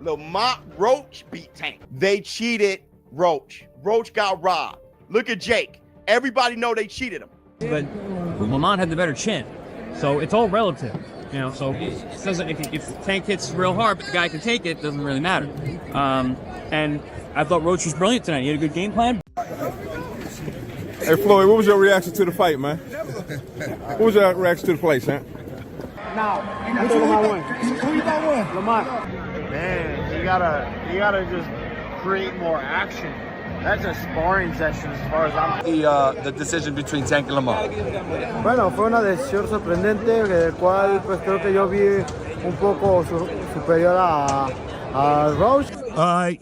Lamont Roach beat Tank. They cheated Roach. Roach got robbed. Look at Jake. Everybody know they cheated him. But Lamont had the better chin, so it's all relative. You know, so it doesn't, if Tank hits real hard, but the guy can take it, doesn't really matter. And I thought Roach was brilliant tonight. He had a good game plan. Hey, Floyd, what was your reaction to the fight, man? What was your reaction to the fight, man? Now, who you gonna win? Lamont. Man, you gotta just create more action. That's a sparring session as far as I'm. The decision between Tank and Lamont. Bueno, fue una decisión sorprendente, del cual pues creo que yo vi un poco superior a Roach.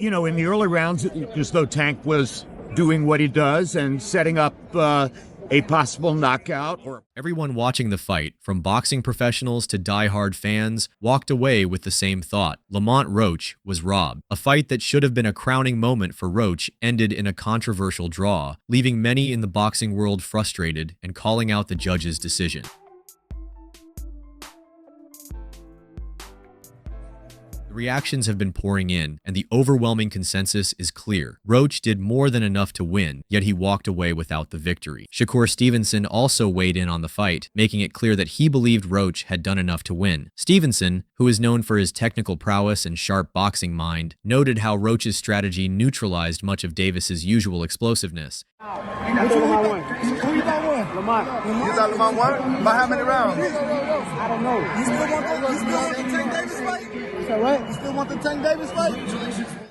You know, in the early rounds, just though Tank was doing what he does and setting up a possible knockout. Everyone watching the fight, from boxing professionals to die-hard fans, walked away with the same thought. Lamont Roach was robbed. A fight that should have been a crowning moment for Roach ended in a controversial draw, leaving many in the boxing world frustrated and calling out the judge's decision. The reactions have been pouring in, and the overwhelming consensus is clear. Roach did more than enough to win, yet he walked away without the victory. Shakur Stevenson also weighed in on the fight, making it clear that he believed Roach had done enough to win. Stevenson, who is known for his technical prowess and sharp boxing mind, noted how Roach's strategy neutralized much of Davis's usual explosiveness. Who you gonna win? Lamont. You got Lamont won? By how many rounds? I don't know. You still want the Tank Davis fight? What? You still want the Tank Davis fight?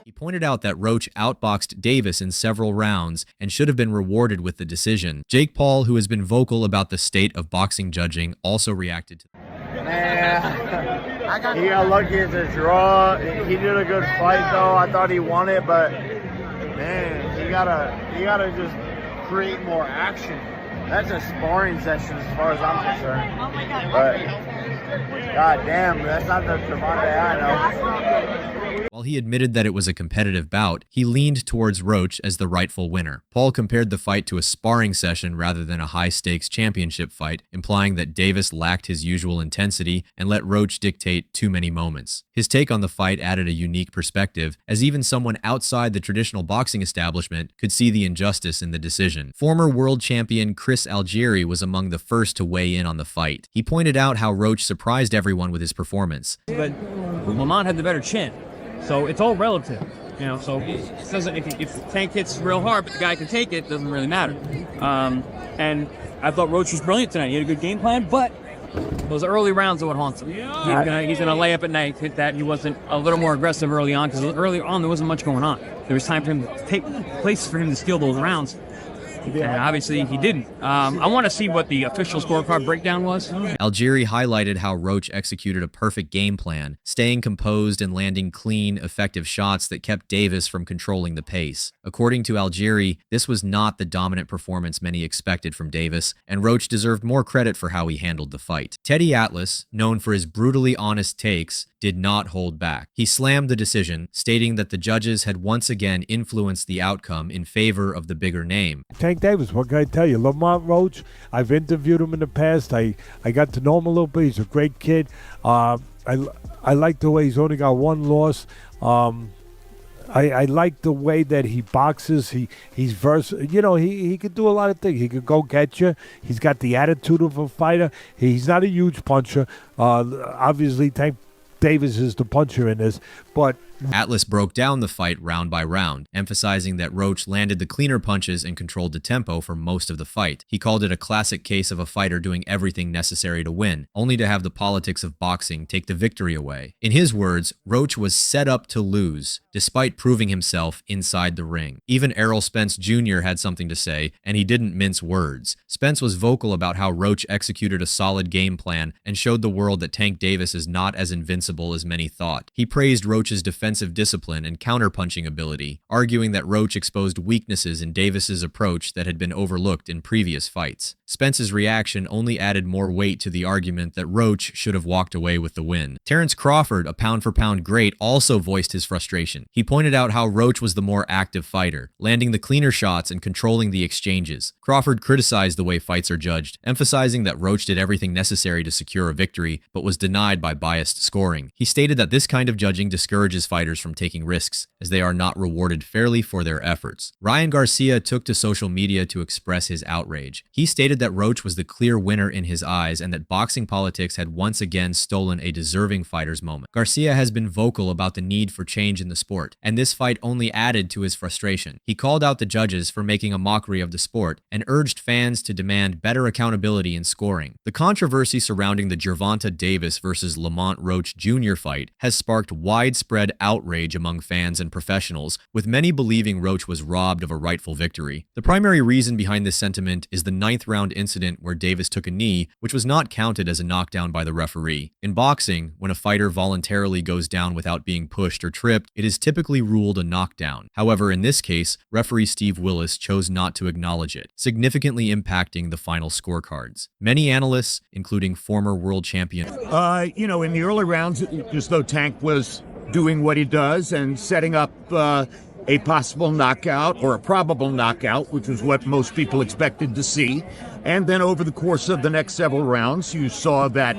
He pointed out that Roach outboxed Davis in several rounds and should have been rewarded with the decision. Jake Paul, who has been vocal about the state of boxing judging, also reacted to Man, he got lucky at the draw. He did a good fight though. I thought he won it, but man, you gotta just create more action. That's a sparring session as far as I'm concerned. Oh my God. But God damn, that's not the Gervonta I know. While he admitted that it was a competitive bout, he leaned towards Roach as the rightful winner. Paul compared the fight to a sparring session rather than a high-stakes championship fight, implying that Davis lacked his usual intensity and let Roach dictate too many moments. His take on the fight added a unique perspective, as even someone outside the traditional boxing establishment could see the injustice in the decision. Former world champion Chris Algieri was among the first to weigh in on the fight. He pointed out how Roach surprised everyone with his performance. But Lamont had the better chin, so it's all relative. You know, so it doesn't, if Tank hits real hard, but the guy can take it, doesn't really matter. And I thought Roach was brilliant tonight. He had a good game plan, but those early rounds are what haunts him. He's gonna lay up at night, hit that. He wasn't a little more aggressive early on, because early on there wasn't much going on. There was time for him to take places for him to steal those rounds. And obviously he didn't. I want to see what the official scorecard breakdown was. Algieri highlighted how Roach executed a perfect game plan, staying composed and landing clean, effective shots that kept Davis from controlling the pace. According to Algieri, this was not the dominant performance many expected from Davis, and Roach deserved more credit for how he handled the fight. Teddy Atlas, known for his brutally honest takes, did not hold back. He slammed the decision, stating that the judges had once again influenced the outcome in favor of the bigger name. Tank Davis, what can I tell you? Lamont Roach, I've interviewed him in the past. I got to know him a little bit. He's a great kid. I like the way he's only got one loss. I like the way that he boxes. He's versatile. You know, he could do a lot of things. He could go get you. He's got the attitude of a fighter. He's not a huge puncher. Obviously, Tank Davis is the puncher in this, but Atlas broke down the fight round by round, emphasizing that Roach landed the cleaner punches and controlled the tempo for most of the fight. He called it a classic case of a fighter doing everything necessary to win, only to have the politics of boxing take the victory away. In his words, Roach was set up to lose, despite proving himself inside the ring. Even Errol Spence Jr. had something to say, and he didn't mince words. Spence was vocal about how Roach executed a solid game plan and showed the world that Tank Davis is not as invincible as many thought. He praised Roach's defensive discipline and counterpunching ability, arguing that Roach exposed weaknesses in Davis's approach that had been overlooked in previous fights. Spence's reaction only added more weight to the argument that Roach should have walked away with the win. Terrence Crawford, a pound-for-pound great, also voiced his frustration. He pointed out how Roach was the more active fighter, landing the cleaner shots and controlling the exchanges. Crawford criticized the way fights are judged, emphasizing that Roach did everything necessary to secure a victory, but was denied by biased scoring. He stated that this kind of judging discourages discourages fighters from taking risks, as they are not rewarded fairly for their efforts. Ryan Garcia took to social media to express his outrage. He stated that Roach was the clear winner in his eyes and that boxing politics had once again stolen a deserving fighter's moment. Garcia has been vocal about the need for change in the sport, and this fight only added to his frustration. He called out the judges for making a mockery of the sport and urged fans to demand better accountability in scoring. The controversy surrounding the Gervonta Davis versus Lamont Roach Jr. fight has sparked widespread outrage among fans and professionals, with many believing Roach was robbed of a rightful victory. The primary reason behind this sentiment is the 9th round incident where Davis took a knee, which was not counted as a knockdown by the referee. In boxing, when a fighter voluntarily goes down without being pushed or tripped, it is typically ruled a knockdown. However, in this case, referee Steve Willis chose not to acknowledge it, significantly impacting the final scorecards. Many analysts, including former world champion, In the early rounds, just though Tank was doing what he does and setting up a possible knockout or a probable knockout, which was what most people expected to see. And then over the course of the next several rounds, you saw that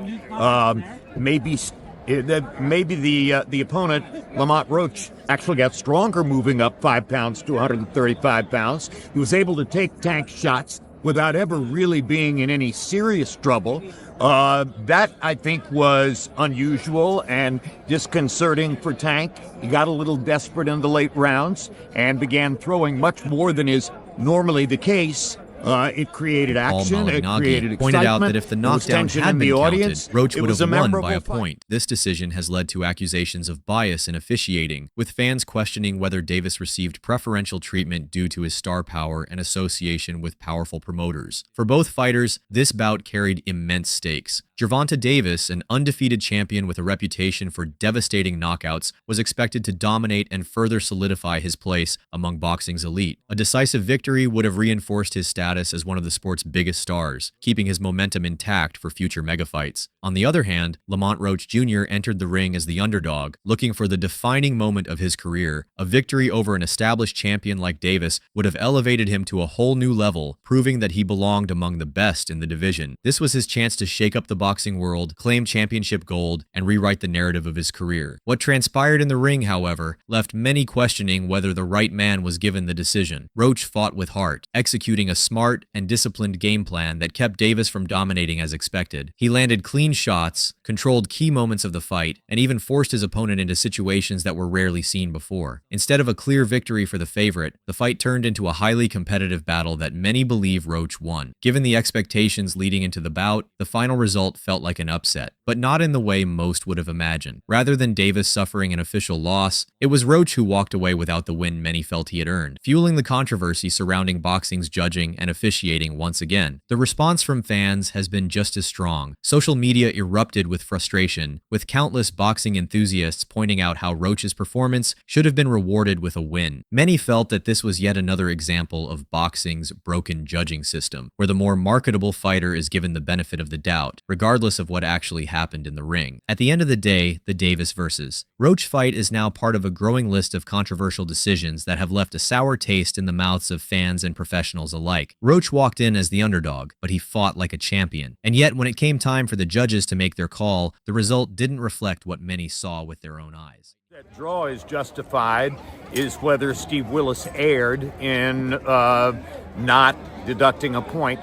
maybe the opponent, Lamont Roach, actually got stronger, moving up 5 pounds to 135 pounds. He was able to take Tank shots without ever really being in any serious trouble. That, I think, was unusual and disconcerting for Tank. He got a little desperate in the late rounds and began throwing much more than is normally the case. It created action, it created excitement. Pointed out that if the knockdown had been counted, Roach would have won by a point. This decision has led to accusations of bias in officiating, with fans questioning whether Davis received preferential treatment due to his star power and association with powerful promoters. For both fighters, this bout carried immense stakes. Gervonta Davis, an undefeated champion with a reputation for devastating knockouts, was expected to dominate and further solidify his place among boxing's elite. A decisive victory would have reinforced his status as one of the sport's biggest stars, keeping his momentum intact for future megafights. On the other hand, Lamont Roach Jr. entered the ring as the underdog, looking for the defining moment of his career. A victory over an established champion like Davis would have elevated him to a whole new level, proving that he belonged among the best in the division. This was his chance to shake up the boxing world, claim championship gold, and rewrite the narrative of his career. What transpired in the ring, however, left many questioning whether the right man was given the decision. Roach fought with heart, executing a smart and disciplined game plan that kept Davis from dominating as expected. He landed clean shots, controlled key moments of the fight, and even forced his opponent into situations that were rarely seen before. Instead of a clear victory for the favorite, the fight turned into a highly competitive battle that many believe Roach won. Given the expectations leading into the bout, the final result felt like an upset, but not in the way most would have imagined. Rather than Davis suffering an official loss, it was Roach who walked away without the win many felt he had earned, fueling the controversy surrounding boxing's judging and officiating once again. The response from fans has been just as strong. Social media erupted with frustration, with countless boxing enthusiasts pointing out how Roach's performance should have been rewarded with a win. Many felt that this was yet another example of boxing's broken judging system, where the more marketable fighter is given the benefit of the doubt, regardless of what actually happened in the ring. At the end of the day, the Davis versus Roach fight is now part of a growing list of controversial decisions that have left a sour taste in the mouths of fans and professionals alike. Roach walked in as the underdog, but he fought like a champion. And yet, when it came time for the judges to make their call, the result didn't reflect what many saw with their own eyes. That draw is justified is whether Steve Willis erred in not deducting a point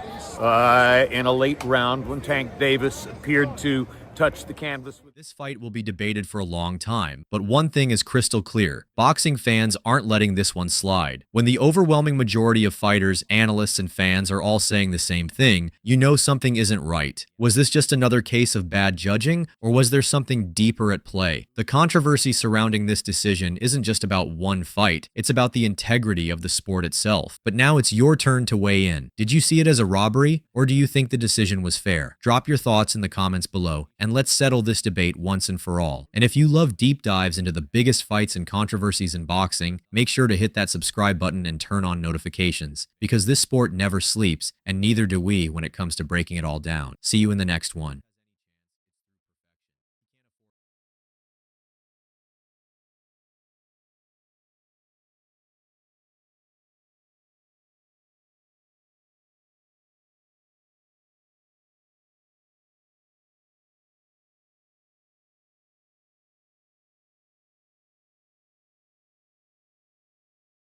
in a late round when Tank Davis appeared to touch the canvas. This fight will be debated for a long time, but one thing is crystal clear. Boxing fans aren't letting this one slide. When the overwhelming majority of fighters, analysts, and fans are all saying the same thing, you know something isn't right. Was this just another case of bad judging, or was there something deeper at play? The controversy surrounding this decision isn't just about one fight, it's about the integrity of the sport itself. But now it's your turn to weigh in. Did you see it as a robbery, or do you think the decision was fair? Drop your thoughts in the comments below, and let's settle this debate once and for all. And if you love deep dives into the biggest fights and controversies in boxing, make sure to hit that subscribe button and turn on notifications, because this sport never sleeps, and neither do we when it comes to breaking it all down. See you in the next one.